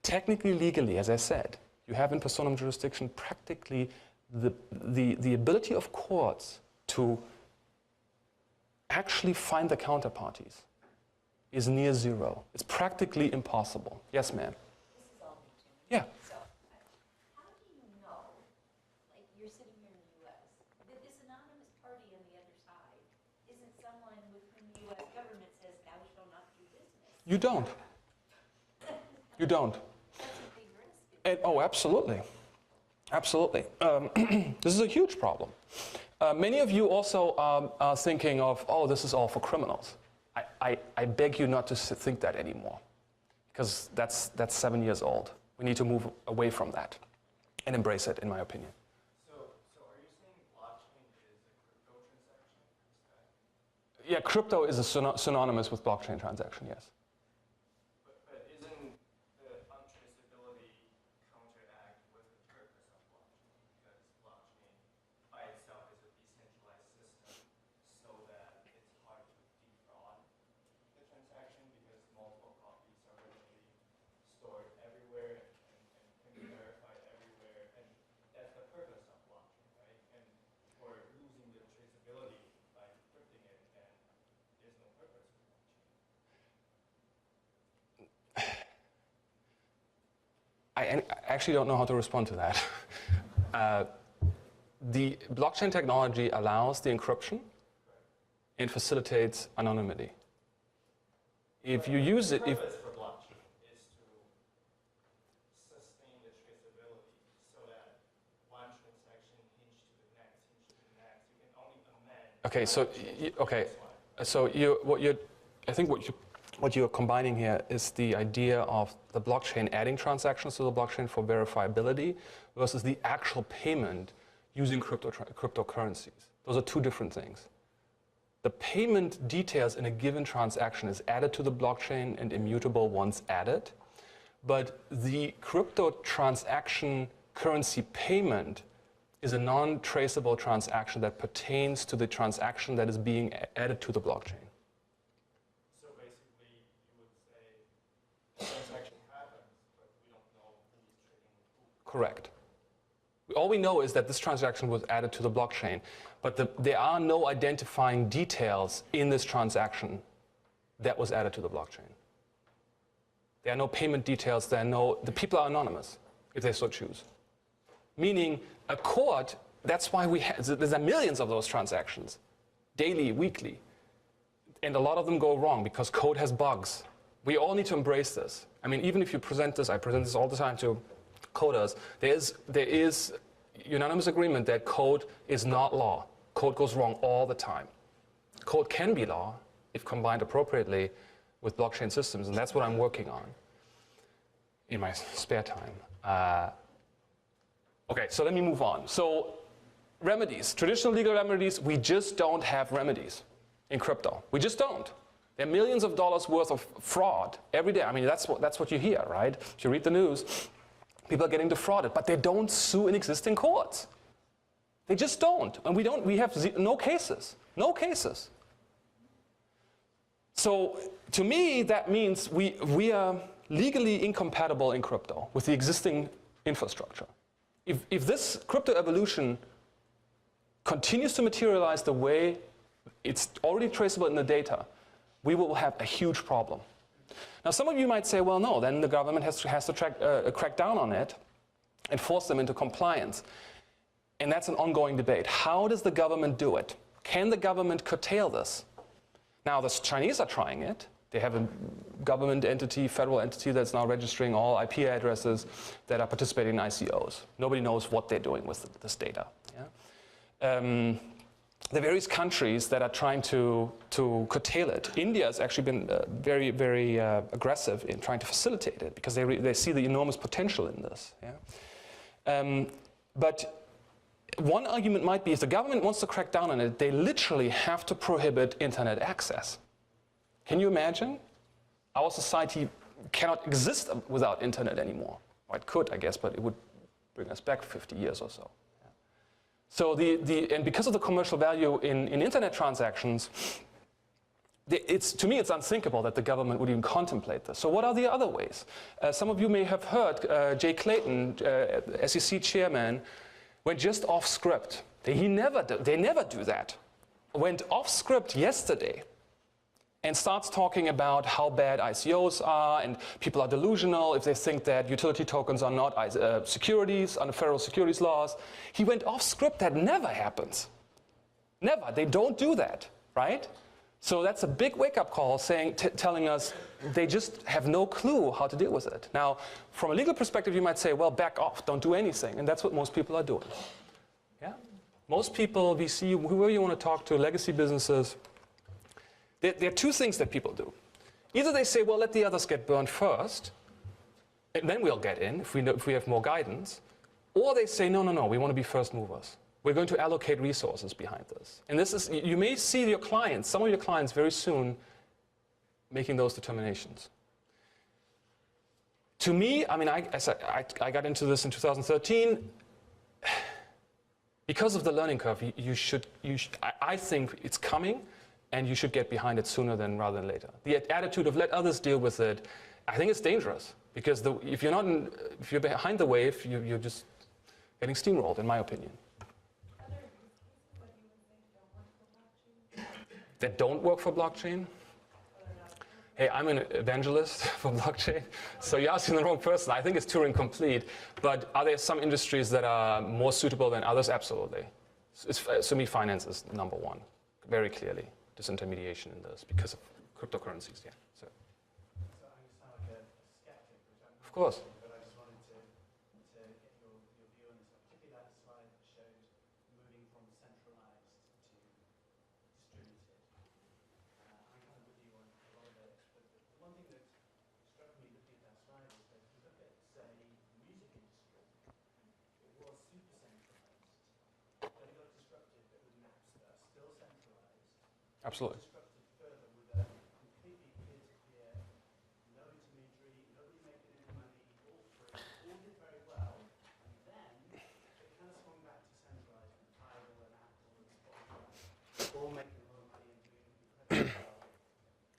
Technically, legally, as I said, you have in personam jurisdiction practically the ability of courts to actually find the counterparties is near zero. It's practically impossible. Yes, ma'am. This is all new to me. Yeah. So, how do you know, like you're sitting here in the U.S., that this anonymous party on the other side isn't someone with whom the U.S. government says, thou shalt not do business? You don't. You don't. That's a big risk. Oh, absolutely. Absolutely. This is a huge problem. Many of you also are thinking of, oh, this is all for criminals. I beg you not to think that anymore, because that's 7 years old. We need to move away from that and embrace it, in my opinion. So are you saying blockchain is a crypto transaction? Yeah, crypto is synonymous with blockchain transaction, yes. But isn't the untraceability counteract with the purpose of blockchain? Because blockchain by itself is a decentralized system so that it's hard to defraud the transaction because multiple copies are readily stored everywhere and can be verified everywhere. And that's the purpose of blockchain, right? And we're losing the traceability by encrypting it, and there's no purpose for blockchain. I actually don't know how to respond to that. The blockchain technology allows the encryption and facilitates anonymity. If you use it, The purpose for blockchain is to sustain the traceability so that one transaction hinges to the next, hinges to the next. You can only amend. okay, so I think what you're combining here is the idea of the blockchain adding transactions to the blockchain for verifiability versus the actual payment using cryptocurrencies. Those are two different things. The payment details in a given transaction is added to the blockchain and immutable once added, but the crypto transaction currency payment is a non-traceable transaction that pertains to the transaction that is being added to the blockchain. So basically, you would say the transaction happens, but we don't know who's trading with who. Correct. All we know is that this transaction was added to the blockchain, but there are no identifying details in this transaction that was added to the blockchain. There are no payment details, the people are anonymous, if they so choose. Meaning, a court, that's why there are millions of those transactions, daily, weekly, and a lot of them go wrong because code has bugs. We all need to embrace this. I mean, even if you present this, I present this all the time to coders, there is unanimous agreement that code is not law. Code goes wrong all the time. Code can be law if combined appropriately with blockchain systems, and that's what I'm working on in my spare time. Okay, so let me move on. So remedies, traditional legal remedies, we just don't have remedies in crypto. We just don't. There are millions of dollars worth of fraud every day. I mean, that's what you hear, right? If you read the news, people are getting defrauded, but they don't sue in existing courts. They just don't, and we have no cases, no cases. So to me, that means we are legally incompatible in crypto with the existing infrastructure. If this crypto evolution continues to materialize the way it's already traceable in the data, we will have a huge problem. Now, some of you might say, well, no, then the government has to crack down on it and force them into compliance. And that's an ongoing debate. How does the government do it? Can the government curtail this? Now, the Chinese are trying it. They have a government entity, federal entity that's now registering all IP addresses that are participating in ICOs. Nobody knows what they're doing with this data. Yeah? There are various countries that are trying to curtail it. India has actually been very, very aggressive in trying to facilitate it because they see the enormous potential in this. Yeah? But one argument might be if the government wants to crack down on it, they literally have to prohibit internet access. Can you imagine? our society cannot exist without internet anymore. Well, it could, I guess, but it would bring us back 50 years or so. Yeah. So and because of the commercial value in internet transactions, to me, it's unthinkable that the government would even contemplate this. So what are the other ways? Some of you may have heard Jay Clayton, SEC chairman, went just off script. They never do that. Went off script yesterday and starts talking about how bad ICOs are, and people are delusional if they think that utility tokens are not securities under federal securities laws. He went off script. That never happens. Never. They don't do that, right? So that's a big wake-up call telling us they just have no clue how to deal with it. Now, from a legal perspective, you might say, well, back off, don't do anything. And that's what most people are doing. Yeah? Most people, VC, whoever you want to talk to, legacy businesses, there are two things that people do. Either they say, well, let the others get burned first, and then we'll get in if we have more guidance. Or they say, no, we want to be first movers. We're going to allocate resources behind this. And this is, you may see your clients, some of your clients very soon making those determinations. To me, I mean, I got into this in 2013. Because of the learning curve, I think it's coming, and you should get behind it sooner rather than later. The attitude of let others deal with it, I think it's dangerous. Because if you're behind the wave, you're just getting steamrolled, in my opinion. That don't work for blockchain? Hey, I'm an evangelist for blockchain, so you're asking the wrong person. I think it's Turing complete, but are there some industries that are more suitable than others? Absolutely. To me, finance is number one, very clearly, disintermediation in this because of cryptocurrencies, yeah. So I sound like a skeptic, which I'm of course. but I just wanted to get your view on this, particularly that slide that showed moving from centralized to distributed. I'm kind of with you on a lot of it, but the one thing that struck me looking at that slide is that if you look at, say, the music industry, it was super centralized. Then it got disrupted with Napster, still centralized. Absolutely. Disrupted further with a completely peer-to-peer, no intermediary, nobody making any money, all free, all did very well. And then it kind of swung back to centralized with Tidal and Apple and Spotify, all making a lot of money and doing incredibly well.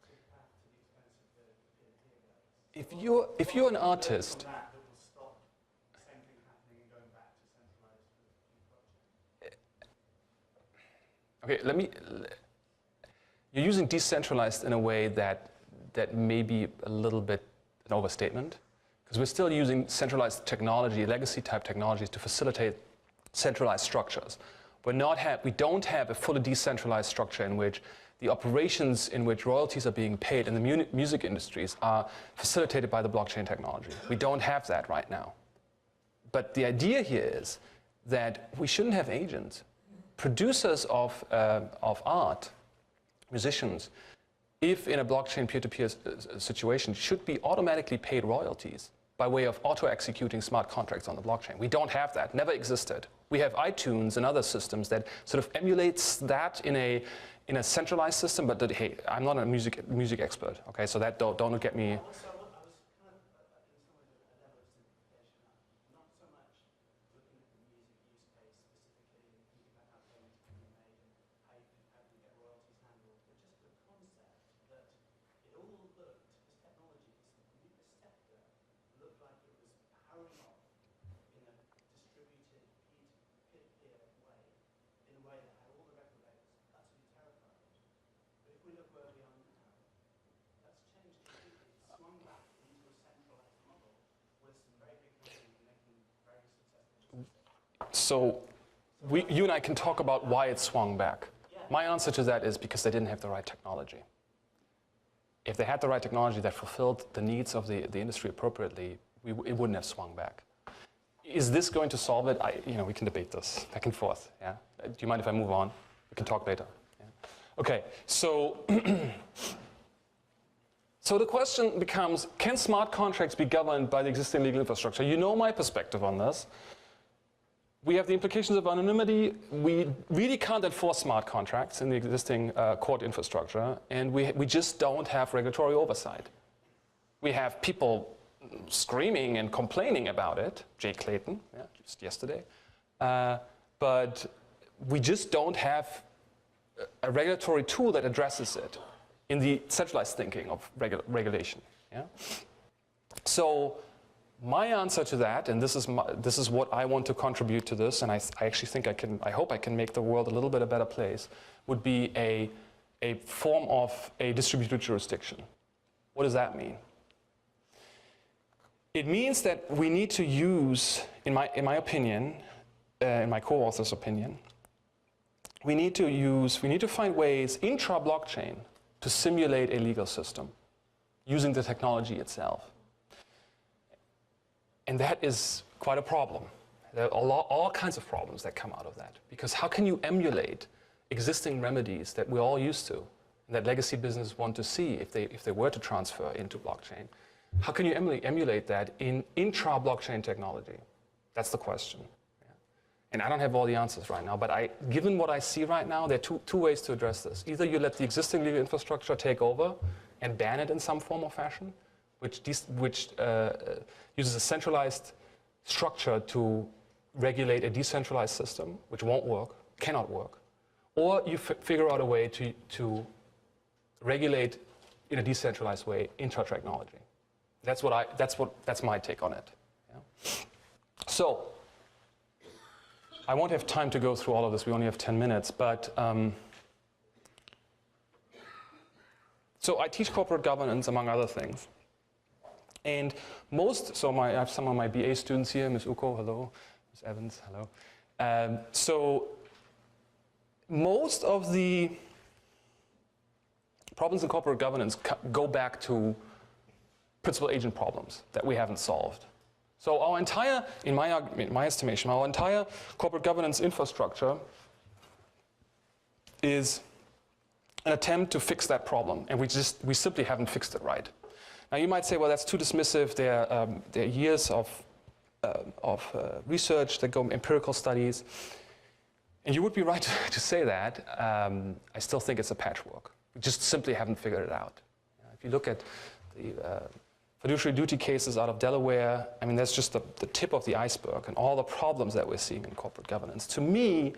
Took back to the expense of the peer-to-peer guys. If you're an artist, That will stop the same thing happening and going back to centralized with blockchain. okay, you're using decentralized in a way that may be a little bit an overstatement, because we're still using centralized technology, legacy type technologies to facilitate centralized structures. We don't have a fully decentralized structure in which the operations in which royalties are being paid in the music industries are facilitated by the blockchain technology. We don't have that right now. But the idea here is that we shouldn't have agents. Producers of art, musicians, if in a blockchain peer-to-peer situation, should be automatically paid royalties by way of auto-executing smart contracts on the blockchain. We don't have that, never existed. We have iTunes and other systems that sort of emulates that in a centralized system, but hey, I'm not a music expert, okay, so that don't get me. Also, I was kind of in some ways a level of simplification, not so much looking at the music use case specifically and thinking about how payments can be made and how you can get royalties handled, but just the concept that it all looked, this technology, this sector looked like it was powering off in a distributed peer-to-peer way, in a way that had all the regulators utterly terrified. But if we look where we are now, that's changed completely. It's swung back into a centralized model with some very big companies making very successful. So you and I can talk about why it swung back. My answer to that is because they didn't have the right technology. If they had the right technology that fulfilled the needs of the industry appropriately, it wouldn't have swung back. Is this going to solve it? We can debate this back and forth. Yeah. Do you mind if I move on? We can talk later. Yeah. Okay. So, so the question becomes: can smart contracts be governed by the existing legal infrastructure? You know my perspective on this. We have the implications of anonymity. We really can't enforce smart contracts in the existing court infrastructure, and we just don't have regulatory oversight. We have people screaming and complaining about it, Jay Clayton, yeah, just yesterday. But we just don't have a regulatory tool that addresses it in the centralized thinking of regulation. Yeah? So my answer to that, and this is what I want to contribute to this, and I actually think I hope I can make the world a little bit a better place, would be a form of a distributed jurisdiction. What does that mean? It means that we need to use, in my opinion, in my co-author's opinion, we need to find ways intra-blockchain to simulate a legal system using the technology itself. And that is quite a problem. There are all kinds of problems that come out of that. Because how can you emulate existing remedies that we're all used to, and that legacy businesses want to see if they were to transfer into blockchain? How can you emulate that in intra-blockchain technology? That's the question. Yeah. And I don't have all the answers right now, but given what I see right now, there are two ways to address this. Either you let the existing legal infrastructure take over and ban it in some form or fashion, which uses a centralized structure to regulate a decentralized system, which won't work, cannot work. Or you figure out a way to regulate in a decentralized way intra-technology. That's my take on it. Yeah? So I won't have time to go through all of this. We only have 10 minutes, but so I teach corporate governance, among other things. And I have some of my BA students here, Ms. Uko, hello, Ms. Evans, hello. So most of the problems in corporate governance go back to principal agent problems that we haven't solved. So our entire, in my estimation, our entire corporate governance infrastructure is an attempt to fix that problem, and we simply haven't fixed it right. Now you might say, well, that's too dismissive. There are years of research that go empirical studies, and you would be right to say that. I still think it's a patchwork. We just simply haven't figured it out. If you look at the fiduciary duty cases out of Delaware, I mean, that's just the tip of the iceberg and all the problems that we're seeing in corporate governance. To me,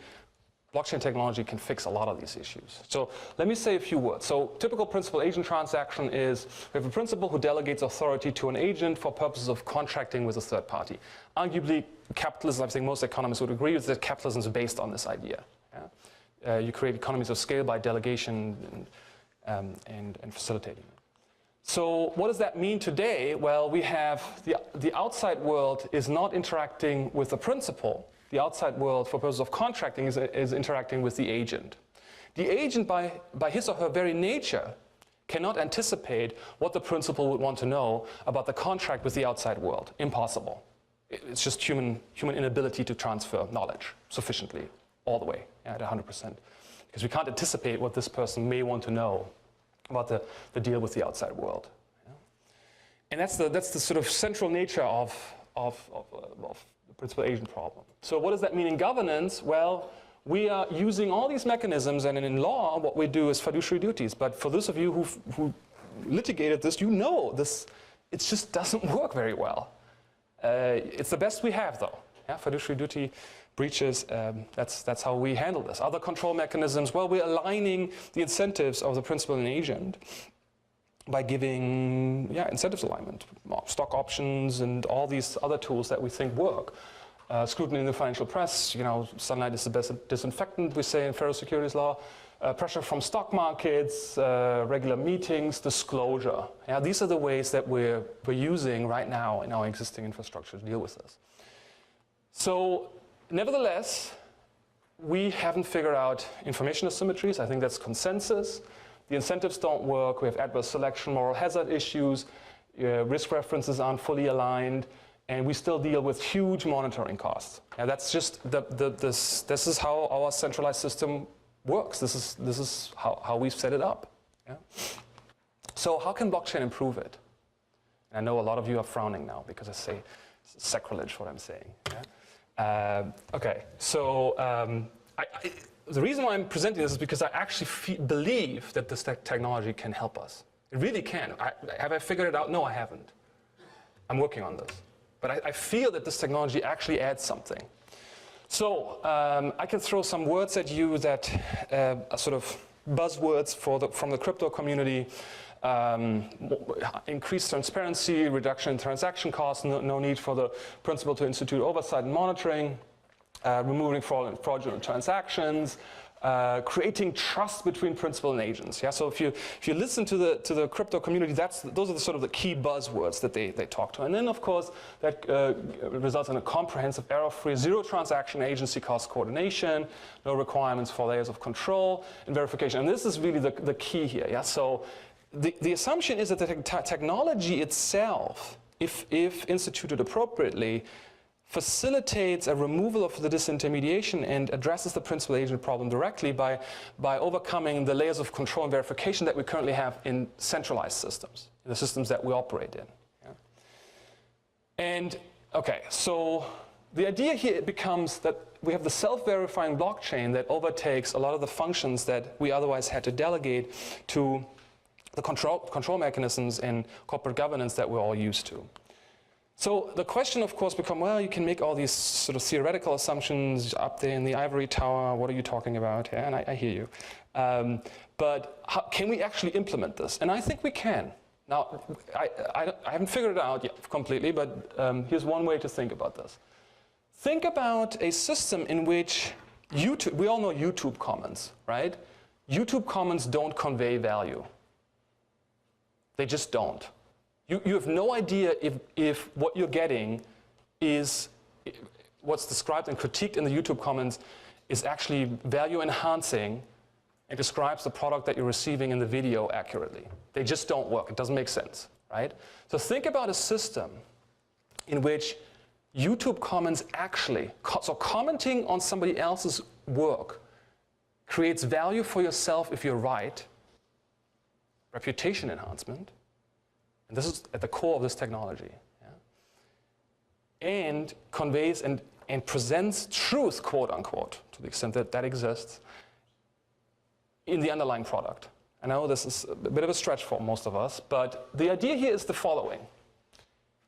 blockchain technology can fix a lot of these issues. So let me say a few words. So typical principal agent transaction is we have a principal who delegates authority to an agent for purposes of contracting with a third party. Arguably, capitalism, I think most economists would agree with that capitalism is based on this idea. Yeah? You create economies of scale by delegation and facilitating it. So what does that mean today? Well, we have the outside world is not interacting with the principal. The outside world, for purposes of contracting, is interacting with the agent. The agent, by his or her very nature, cannot anticipate what the principal would want to know about the contract with the outside world. Impossible. It's just human inability to transfer knowledge sufficiently, all the way, at 100%. Because we can't anticipate what this person may want to know about the deal with the outside world. Yeah? And that's the sort of central nature of the principal agent problem. So what does that mean in governance? Well, we are using all these mechanisms, and in law, what we do is fiduciary duties. But for those of you who litigated this, you know this. It just doesn't work very well. It's the best we have, though. Yeah, fiduciary duty breaches. That's how we handle this. Other control mechanisms. Well, we're aligning the incentives of the principal and agent by giving incentives alignment, stock options, and all these other tools that we think work. Scrutiny in the financial press, sunlight is the best disinfectant, we say in federal securities law. Pressure from stock markets, regular meetings, disclosure. Yeah, these are the ways that we're using right now in our existing infrastructure to deal with this. So, nevertheless, we haven't figured out information asymmetries. I think that's consensus. The incentives don't work. We have adverse selection, moral hazard issues. Risk references aren't fully aligned. And we still deal with huge monitoring costs. And that's just this is how our centralized system works. This is how we've set it up. Yeah? So how can blockchain improve it? And I know a lot of you are frowning now because I say it's sacrilege what I'm saying. Yeah? Okay, so the reason why I'm presenting this is because I actually believe that this technology can help us. It really can. Have I figured it out? No, I haven't. I'm working on this. But I feel that this technology actually adds something. So I can throw some words at you that are sort of buzzwords from the crypto community. Increased transparency, reduction in transaction costs, no need for the principal to institute oversight and monitoring, removing fraudulent transactions, creating trust between principal and agents. Yeah, so if you listen to the crypto community, those are the sort of the key buzzwords that they talk to. And then of course that results in a comprehensive, error-free, zero transaction agency cost coordination, no requirements for layers of control and verification. And this is really the key here. Yeah, so the assumption is that the technology itself, if instituted appropriately, facilitates a removal of the disintermediation and addresses the principal-agent problem directly by overcoming the layers of control and verification that we currently have in centralized systems, in the systems that we operate in. Yeah? And, okay, so the idea here becomes that we have the self-verifying blockchain that overtakes a lot of the functions that we otherwise had to delegate to the control mechanisms in corporate governance that we're all used to. So the question, of course, becomes, well, you can make all these sort of theoretical assumptions up there in the ivory tower. What are you talking about? Yeah, and I hear you. But can we actually implement this? And I think we can. Now, I haven't figured it out yet completely, but here's one way to think about this. Think about a system in which YouTube, we all know YouTube comments, right? YouTube comments don't convey value. They just don't. You have no idea if what you're getting is what's described and critiqued in the YouTube comments is actually value enhancing and describes the product that you're receiving in the video accurately. They just don't work. It doesn't make sense, right? So think about a system in which YouTube comments actually, so commenting on somebody else's work creates value for yourself if you're right, reputation enhancement. And this is at the core of this technology. Yeah? And conveys and presents truth, quote unquote, to the extent that that exists, in the underlying product. I know this is a bit of a stretch for most of us, but the idea here is the following.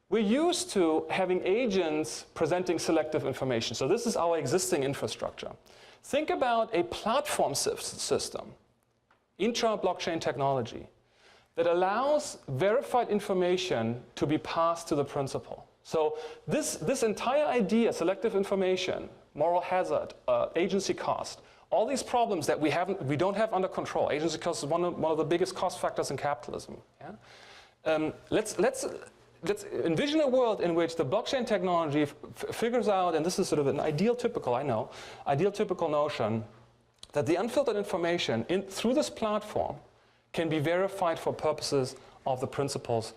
We're used to having agents presenting selective information. So this is our existing infrastructure. Think about a platform system, intra-blockchain technology, that allows verified information to be passed to the principal. So this entire idea, selective information, moral hazard, agency cost, all these problems that we don't have under control. Agency cost is one of the biggest cost factors in capitalism. Yeah? Let's envision a world in which the blockchain technology figures out, and this is sort of an ideal typical notion, that the unfiltered information through this platform can be verified for purposes of the principal's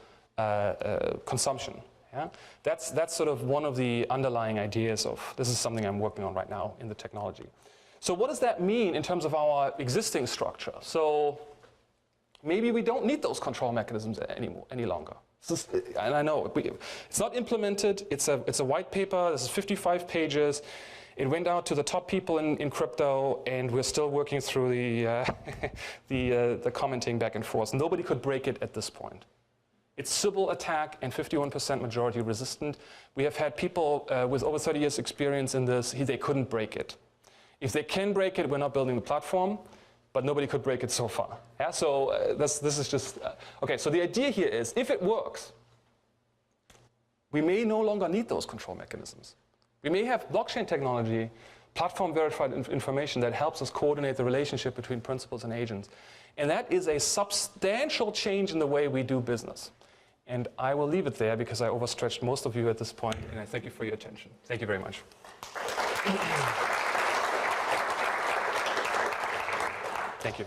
consumption. Yeah? That's sort of one of the underlying ideas of, this is something I'm working on right now in the technology. So what does that mean in terms of our existing structure? So maybe we don't need those control mechanisms any longer. And I know, it's not implemented, it's a white paper, this is 55 pages. It went out to the top people in crypto, and we're still working through the commenting back and forth. Nobody could break it at this point. It's Sybil attack and 51% majority resistant. We have had people with over 30 years experience in this, they couldn't break it. If they can break it, we're not building the platform, but nobody could break it so far. Yeah, so this is just, okay, so the idea here is, if it works, we may no longer need those control mechanisms. We may have blockchain technology, platform verified information that helps us coordinate the relationship between principals and agents. And that is a substantial change in the way we do business. And I will leave it there because I overstretched most of you at this point, and I thank you for your attention. Thank you very much. Thank you.